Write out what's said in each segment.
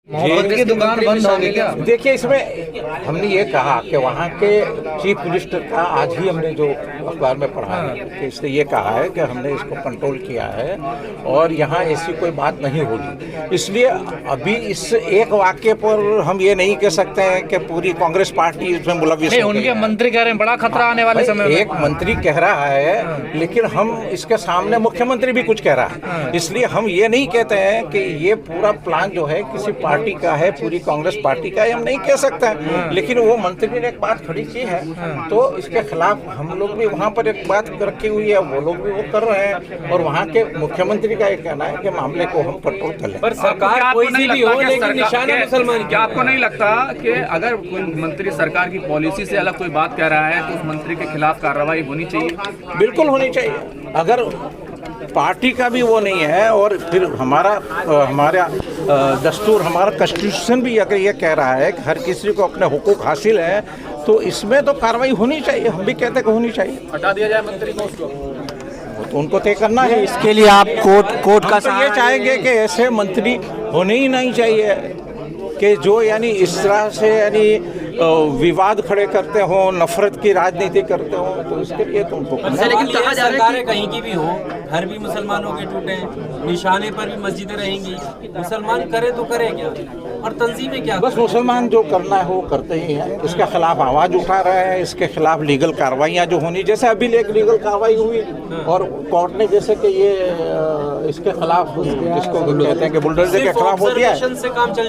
मोहब्बत की दुकान बंद होगी क्या? देखिए, इसमें हमने ये कहा कि वहाँ के चीफ मिनिस्टर का आज ही हमने जो अखबार में पढ़ा है कि इसने ये कहा है कि हमने इसको कंट्रोल किया है और यहाँ ऐसी कोई बात नहीं होगी। इसलिए अभी इस एक वाक्य पर हम ये नहीं कह सकते हैं कि पूरी कांग्रेस पार्टी इसमें मुलविस है। उनके मंत्री कह रहे हैं बड़ा खतरा आने वाले समय में। एक मंत्री कह रहा है, लेकिन हम इसके सामने मुख्यमंत्री भी कुछ कह रहा है। इसलिए हम ये नहीं कहते हैं कि ये पूरा प्लान जो है किसी पार्टी का है, पूरी कांग्रेस पार्टी का है, हम नहीं कह सकते हैं। लेकिन वो मंत्री ने एक बात खड़ी की है तो इसके खिलाफ हम लोग भी वहाँ पर एक बात रखी हुई है, वो लोग भी वो कर रहे हैं। और वहाँ के मुख्यमंत्री का ये कहना है कि मामले को हम कंट्रोल कर लें। पर सरकार कोई सी भी हो, लेकिन निशाना मुसलमान। क्या आपको नहीं लगता कि अगर कोई मंत्री सरकार की पॉलिसी से अलग कोई बात कह रहा है तो उस मंत्री के खिलाफ कार्रवाई होनी चाहिए? बिल्कुल होनी चाहिए। अगर पार्टी का भी वो नहीं है और फिर हमारा दस्तूर, हमारा कॉन्स्टिट्यूशन भी अगर ये कह रहा है कि हर किसी को अपने हुकूक हासिल है तो इसमें तो कार्रवाई होनी चाहिए। हम भी कहते हैं कि होनी चाहिए। हटा दिया जाए मंत्री को, तो उनको तय करना है। इसके लिए आप कोर्ट का ये चाहेंगे कि ऐसे मंत्री होने ही नहीं चाहिए कि जो यानी इस तरह से यानी विवाद खड़े करते हो, नफरत की राजनीति करते हो। तो इसके लिए तो उनको लेकिन कहा जा रहा है कि कहीं की भी हो, घर भी मुसलमानों के टूटे, निशाने पर भी मस्जिदें रहेंगी, मुसलमान करे तो करे क्या और तंजीमें क्या? बस मुसलमान जो करना है वो करते ही हैं। इसके खिलाफ आवाज़ उठा रहे हैं, इसके खिलाफ लीगल कार्रवाइयाँ जो होनी, जैसे अभी एक लीगल कार्रवाई हुई और कोर्ट ने जैसे कि ये इसके खिलाफ जिसको कहते हैं कि बुलडोजर के खिलाफ हो दिया है।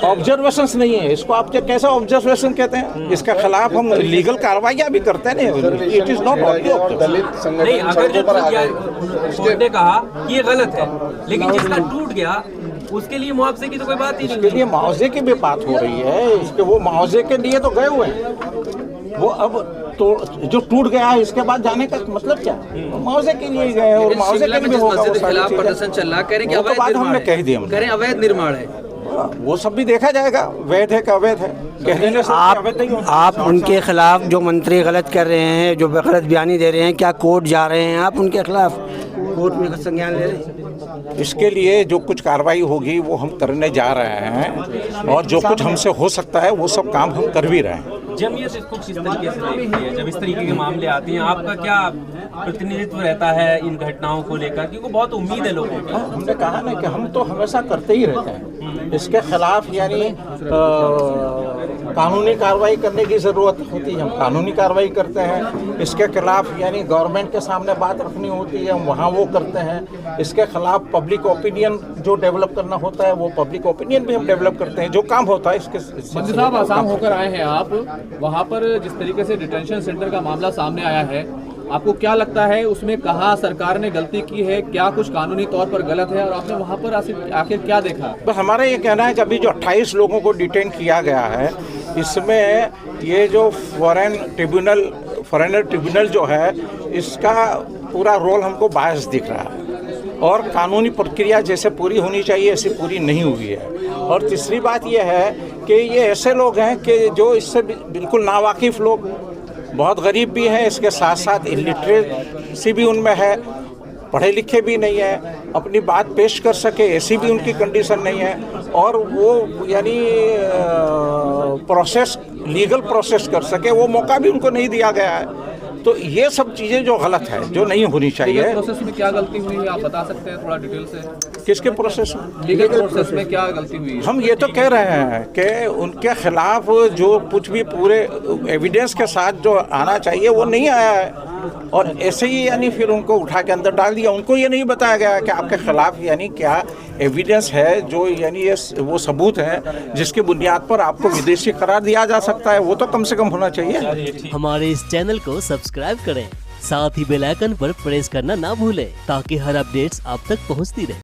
ऑब्जर्वेशन नहीं है इसको, आप कैसे ऑब्जर्वेशन कहते हैं? इसके खिलाफ हम लीगल कार्रवाइयाँ भी करते हैं। इट इज नॉट नहीं, अगर जो कोर्ट ने कहा कि ये गलत है, लेकिन जिसका टूट गया उसके लिए मुआवजे की तो कोई बात ही नहीं। इसके लिए मुआवजे की भी बात हो रही है। इसके वो मुआवजे के लिए तो गए हुए हैं, वो अब तो जो टूट गया है इसके बाद जाने का मतलब क्या? मुआवजे के लिए गए और मुआवजे के लिए होगा। खिलाफ प्रदर्शन चल रहा, कह रहे कि अवैध निर्माण, हमने कह दिया, कह रहे अवैध निर्माण है। वो सब भी देखा जाएगा, वैध है का अवैध है। कहने से आप उनके खिलाफ जो मंत्री गलत कर रहे हैं, जो गलत बयानी दे रहे हैं, क्या कोर्ट जा रहे हैं आप उनके खिलाफ? कोर्ट में संज्ञान ले रहे हैं? इसके लिए जो कुछ कार्रवाई होगी वो हम करने जा रहे हैं और जो कुछ हमसे हो सकता है वो सब काम हम कर भी रहे हैं। जमीयत इसको किस तरीके से देखती है जब इस तरीके के मामले आते हैं? आपका क्या प्रतिनिधित्व रहता है इन घटनाओं को लेकर, क्योंकि बहुत उम्मीद है लोगों की? हमने कहा ना कि हम तो हमेशा करते ही रहते हैं। इसके खिलाफ यानी कानूनी कार्रवाई करने की ज़रूरत होती है, हम कानूनी कार्रवाई करते हैं। इसके खिलाफ यानी गवर्नमेंट के सामने बात रखनी होती है, हम वहाँ वो करते हैं। इसके खिलाफ पब्लिक ओपिनियन जो डेवलप करना होता है वो पब्लिक ओपिनियन भी हम डेवलप करते हैं। जो काम होता है इसके मंत्री साहब, आसाम होकर आए हैं आप, वहाँ पर जिस तरीके से डिटेंशन सेंटर का मामला सामने आया है, आपको क्या लगता है उसमें कहाँ सरकार ने गलती की है? क्या कुछ कानूनी तौर पर गलत है और आपने वहाँ पर आखिर क्या देखा? बस हमारा ये कहना है कि अभी जो 28 लोगों को डिटेन किया गया है, इसमें ये जो फॉरेनर ट्रिब्यूनल जो है इसका पूरा रोल हमको बायस दिख रहा है और कानूनी प्रक्रिया जैसे पूरी होनी चाहिए ऐसी पूरी नहीं हुई है। और तीसरी बात यह है कि ये ऐसे लोग हैं कि जो इससे बिल्कुल नावाकिफ़ लोग, बहुत गरीब भी हैं, इसके साथ साथ इलिटरेसी भी उनमें है, पढ़े लिखे भी नहीं है, अपनी बात पेश कर सके ऐसी भी उनकी कंडीशन नहीं है और वो यानी लीगल प्रोसेस कर सके वो मौका भी उनको नहीं दिया गया है। तो ये सब चीज़ें जो गलत है, जो नहीं होनी चाहिए। प्रोसेस में क्या गलती हुई है आप बता सकते हैं थोड़ा डिटेल से? किसके प्रोसेस में? लीगल प्रोसेस में क्या गलती हुई है? हम ये तो कह रहे हैं कि उनके खिलाफ जो कुछ भी पूरे एविडेंस के साथ जो आना चाहिए वो नहीं आया है और ऐसे ही यानी फिर उनको उठा के अंदर डाल दिया। उनको ये नहीं बताया गया कि आपके खिलाफ यानी क्या एविडेंस है, जो यानी ये वो सबूत है जिसकी बुनियाद पर आपको विदेशी करार दिया जा सकता है, वो तो कम से कम होना चाहिए। हमारे इस चैनल को सब्सक्राइब करें, साथ ही बेल आइकन पर प्रेस करना ना भूलें ताकि हर अपडेट्स आप तक पहुंचती रहे।